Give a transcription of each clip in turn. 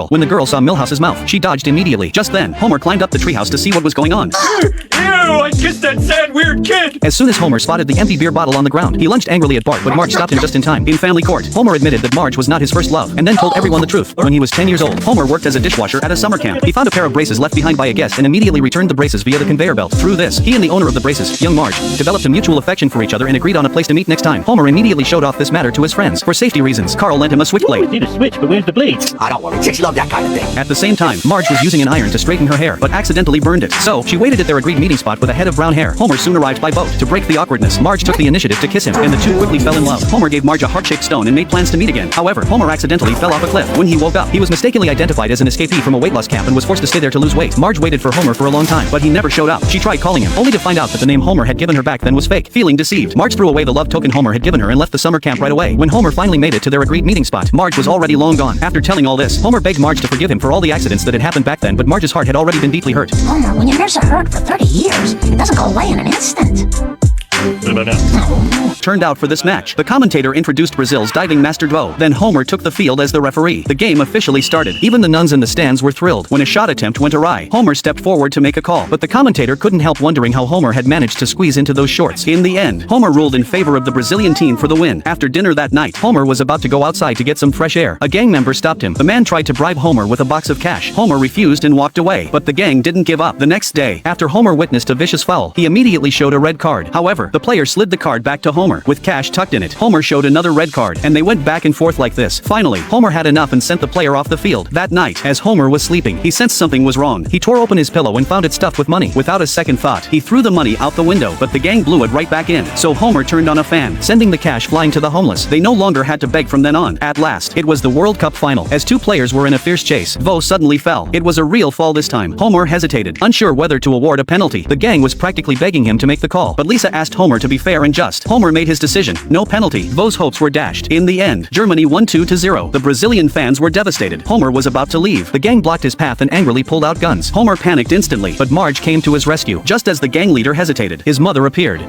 When the girl saw Milhouse's mouth, she dodged immediately. Just then, Homer climbed up the treehouse to see what was going on. Ew, I kissed that sad weird kid! As soon as Homer spotted the empty beer bottle on the ground, he lunged angrily at Bart, but Marge stopped him just in time. In family court, Homer admitted that Marge was not his first love, and then told everyone the truth. When he was 10 years old, Homer worked as a dishwasher at a summer camp. He found a pair of braces left behind by a guest and immediately returned the braces via the conveyor belt. Through this, he and the owner of the braces, young Marge, developed a mutual affection for each other and agreed on a place to meet next time. Homer immediately showed off this matter to his friends. For safety reasons, Carl lent him a switchblade. Need a switch, but where's the blade? I don't worry, chicks love that kind of thing. At the same time, Marge was using an iron to straighten her hair, but accidentally burned it. So, she waited at their agreed meeting spot with a head of brown hair. Homer soon arrived by boat. To break the awkwardness, Marge took the initiative to kiss him, and the two quickly fell in love. Homer gave Marge a heart-shaped stone and made plans to meet again. However, Homer accidentally fell off a cliff. When he woke up, he was mistakenly identified as an escapee from a weight loss camp and was forced to stay there to lose weight. Marge waited for Homer for a long time, but he never showed up. She tried calling him, only to find out that the name Homer had given her back then was fake. Feeling deceived, Marge threw away the love token Homer had given her and left the summer camp right away. When Homer finally made it to their agreed meeting spot, Marge was already long gone. After telling all this, Homer begged Marge to forgive him for all the accidents that had happened back then, but Marge's heart had already been deeply hurt. Homer, when your nerves are hurt for 30 years, it doesn't go away in an instant. What about now? Turned out for this match, the commentator introduced Brazil's diving master Dvo. Then Homer took the field as the referee. The game officially started. Even the nuns in the stands were thrilled. When a shot attempt went awry, Homer stepped forward to make a call, but the commentator couldn't help wondering how Homer had managed to squeeze into those shorts. In the end, Homer ruled in favor of the Brazilian team for the win. After dinner that night, Homer was about to go outside to get some fresh air. A gang member stopped him. The man tried to bribe Homer with a box of cash. Homer refused and walked away, but the gang didn't give up. The next day, after Homer witnessed a vicious foul, he immediately showed a red card. However, the player slid the card back to Homer, with cash tucked in it. Homer showed another red card, and they went back and forth like this. Finally, Homer had enough and sent the player off the field. That night, as Homer was sleeping, he sensed something was wrong. He tore open his pillow and found it stuffed with money. Without a second thought, he threw the money out the window, but the gang blew it right back in. So Homer turned on a fan, sending the cash flying to the homeless. They no longer had to beg from then on. At last, it was the World Cup final. As two players were in a fierce chase, Dvo suddenly fell. It was a real fall this time. Homer hesitated, unsure whether to award a penalty. The gang was practically begging him to make the call, but Lisa asked Homer to be fair and just. Homer made his decision. No penalty. Dvo's hopes were dashed. In the end, Germany won 2-0. The Brazilian fans were devastated. Homer was about to leave. The gang blocked his path and angrily pulled out guns. Homer panicked instantly, but Marge came to his rescue. Just as the gang leader hesitated, his mother appeared.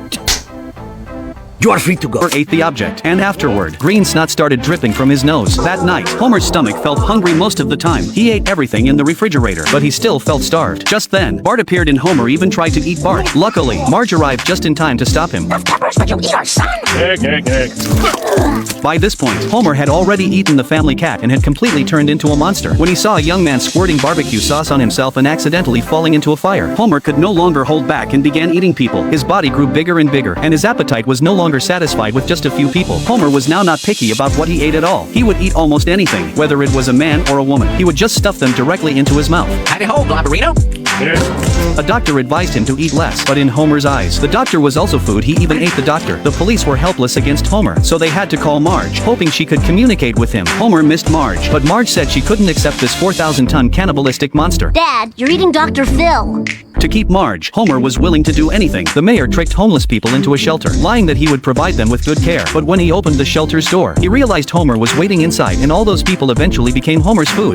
You are free to go. Homer ate the object, and afterward, green snot started dripping from his nose. That night, Homer's stomach felt hungry most of the time. He ate everything in the refrigerator, but he still felt starved. Just then, Bart appeared and Homer even tried to eat Bart. Luckily, Marge arrived just in time to stop him. Peppers, but you eat our son? Egg. By this point, Homer had already eaten the family cat and had completely turned into a monster. When he saw a young man squirting barbecue sauce on himself and accidentally falling into a fire, Homer could no longer hold back and began eating people. His body grew bigger and bigger, and his appetite was no longer satisfied with just a few people. Homer was now not picky about what he ate at all. He would eat almost anything, whether it was a man or a woman. He would just stuff them directly into his mouth. Howdy-ho, Globberino. A doctor advised him to eat less, but in Homer's eyes, the doctor was also food. He even ate the doctor. The police were helpless against Homer, so they had to call Marge, hoping she could communicate with him. Homer missed Marge, but Marge said she couldn't accept this 4,000-ton cannibalistic monster. Dad, you're eating Dr. Phil. To keep Marge, Homer was willing to do anything. The mayor tricked homeless people into a shelter, lying that he would provide them with good care. But when he opened the shelter's door, he realized Homer was waiting inside, and all those people eventually became Homer's food.